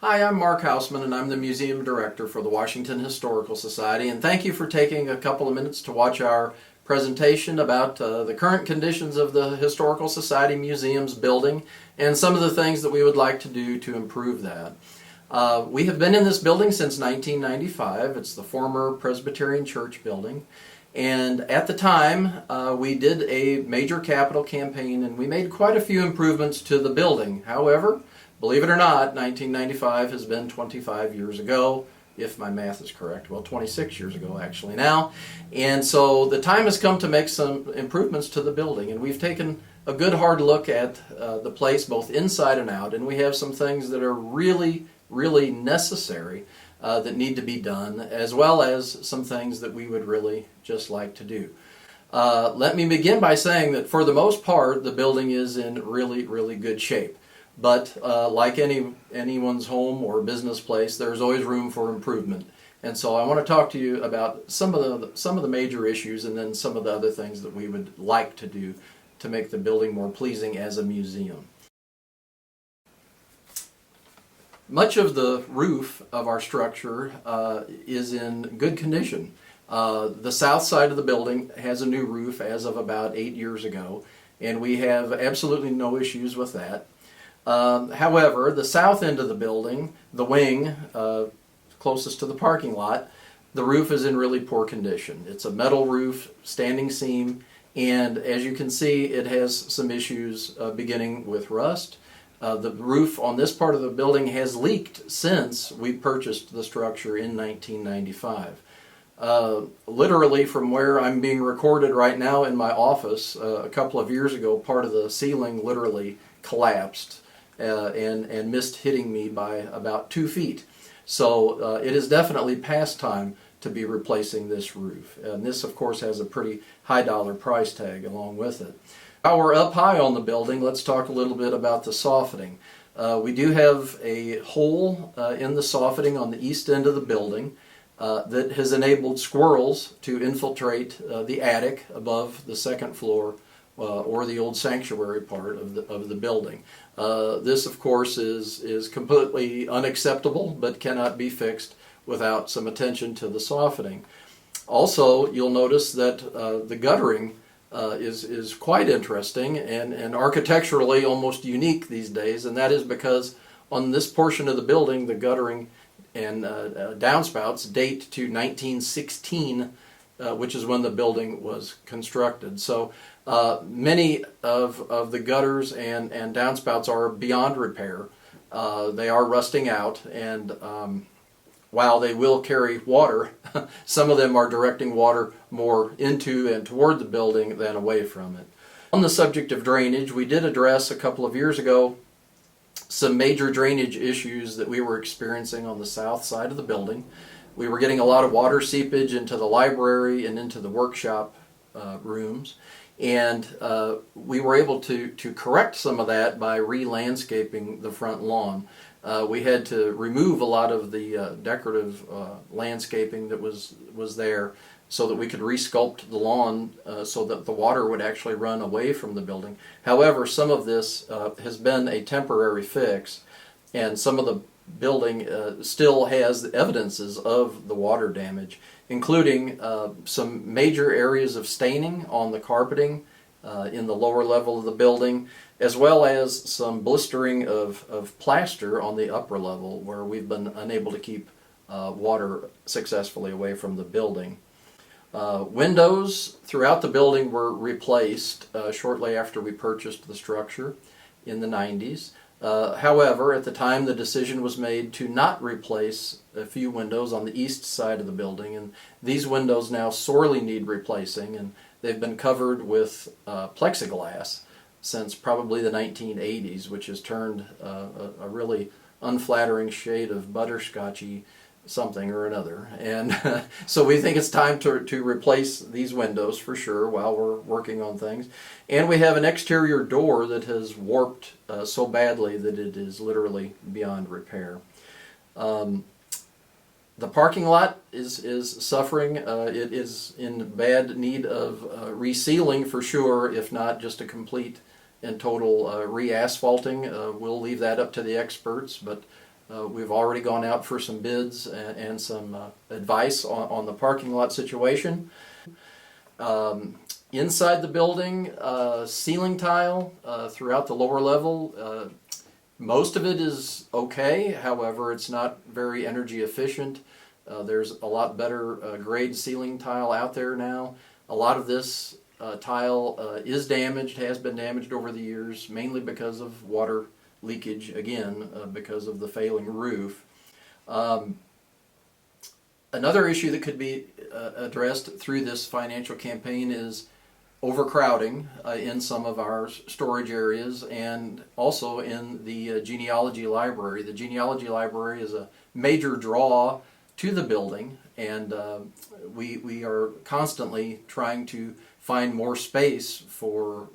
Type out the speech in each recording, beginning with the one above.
Hi, I'm Mark Hausman, and I'm the Museum Director for the Washington Historical Society, and thank you for taking a couple of minutes to watch our presentation about the current conditions of the Historical Society Museum's building and some of the things that we would like to do to improve that. We have been in this building since 1995. It's the former Presbyterian Church building, and at the time we did a major capital campaign and we made quite a few improvements to the building. However, believe it or not, 1995 has been 25 years ago, if my math is correct. Well, 26 years ago actually now. And so the time has come to make some improvements to the building, and we've taken a good hard look at the place both inside and out, and we have some things that are really necessary that need to be done, as well as some things that we would really just like to do. Let me begin by saying that for the most part the building is in really good shape. But like anyone's home or business place, there's always room for improvement. And so I want to talk to you about some of the major issues and then some of the other things that we would like to do to make the building more pleasing as a museum. Much of the roof of our structure is in good condition. The south side of the building has a new roof as of about 8 years ago, and we have absolutely no issues with that. However, the south end of the building, the wing closest to the parking lot, the roof is in really poor condition. It's a metal roof, standing seam, and as you can see, it has some issues beginning with rust. The roof on this part of the building has leaked since we purchased the structure in 1995. Literally from where I'm being recorded right now in my office, a couple of years ago, part of the ceiling literally collapsed and missed hitting me by about 2 feet. So it is definitely past time to be replacing this roof. And this, of course, has a pretty high dollar price tag along with it. While we're up high on the building, let's talk a little bit about the soffitting. We do have a hole in the soffitting on the east end of the building that has enabled squirrels to infiltrate the attic above the second floor or the old sanctuary part of the building. This, of course, is completely unacceptable, but cannot be fixed without some attention to the soffitting. Also, you'll notice that the guttering is quite interesting and architecturally almost unique these days, and that is because on this portion of the building, the guttering and downspouts date to 1916, which is when the building was constructed. So many of the gutters and downspouts are beyond repair. They are rusting out, and while they will carry water, some of them are directing water more into and toward the building than away from it. On the subject of drainage, we did address a couple of years ago some major drainage issues that we were experiencing on the south side of the building. We were getting a lot of water seepage into the library and into the workshop rooms, and we were able to correct some of that by re-landscaping the front lawn. We had to remove a lot of the decorative landscaping that was there so that we could resculpt the lawn so that the water would actually run away from the building. However, some of this has been a temporary fix, and some of the building still has evidences of the water damage, including some major areas of staining on the carpeting in the lower level of the building, as well as some blistering of plaster on the upper level where we've been unable to keep water successfully away from the building. Windows throughout the building were replaced shortly after we purchased the structure in the 90s. However, at the time the decision was made to not replace a few windows on the east side of the building, and these windows now sorely need replacing, and they've been covered with plexiglass since probably the 1980s, which has turned a really unflattering shade of butterscotchy something or another. And so we think it's time to replace these windows for sure while we're working on things. And we have an exterior door that has warped so badly that it is literally beyond repair. The parking lot is suffering. It is in bad need of resealing for sure, if not just a complete and total re-asphalting. We'll leave that up to the experts, but We've already gone out for some bids and some advice on the parking lot situation. Inside the building, ceiling tile throughout the lower level. Most of it is okay, however, it's not very energy efficient. There's a lot better grade ceiling tile out there now. A lot of this tile is damaged, has been damaged over the years, mainly because of water leakage, again, because of the failing roof. Another issue that could be addressed through this financial campaign is overcrowding in some of our storage areas, and also in the genealogy library. The genealogy library is a major draw to the building, and we are constantly trying to find more space for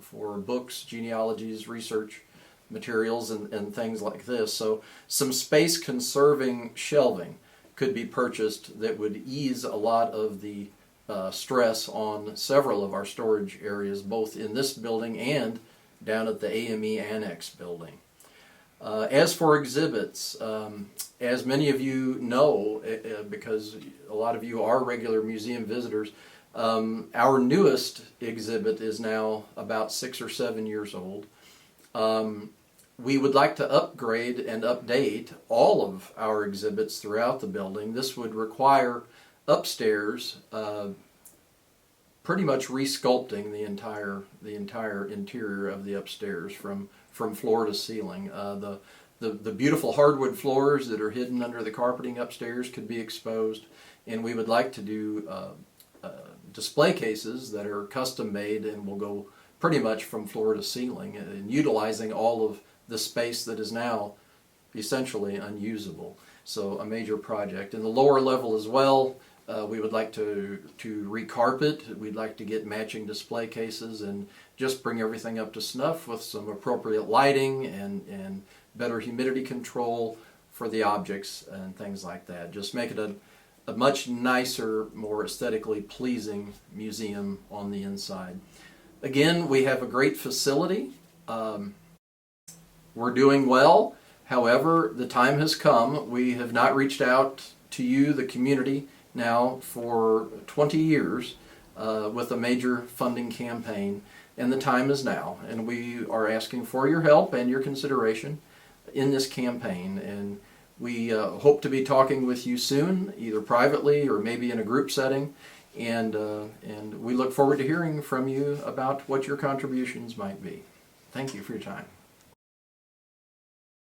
books, genealogies, research materials, and things like this. So some space conserving shelving could be purchased that would ease a lot of the stress on several of our storage areas, both in this building and down at the AME Annex building. As for exhibits, as many of you know, because a lot of you are regular museum visitors, our newest exhibit is now about 6 or 7 years old. We would like to upgrade and update all of our exhibits throughout the building. This would require upstairs pretty much resculpting the entire interior of the upstairs from floor to ceiling. The beautiful hardwood floors that are hidden under the carpeting upstairs could be exposed, and we would like to do display cases that are custom made and will go pretty much from floor to ceiling, and utilizing all of the space that is now essentially unusable. So a major project. In the lower level as well, we would like to recarpet. We'd like to get matching display cases and just bring everything up to snuff with some appropriate lighting and better humidity control for the objects and things like that. Just make it a much nicer, more aesthetically pleasing museum on the inside. Again, we have a great facility. We're doing well. However, the time has come. We have not reached out to you, the community, now for 20 years with a major funding campaign, and the time is now. And we are asking for your help and your consideration in this campaign. And we hope to be talking with you soon, either privately or maybe in a group setting. And we look forward to hearing from you about what your contributions might be. Thank you for your time.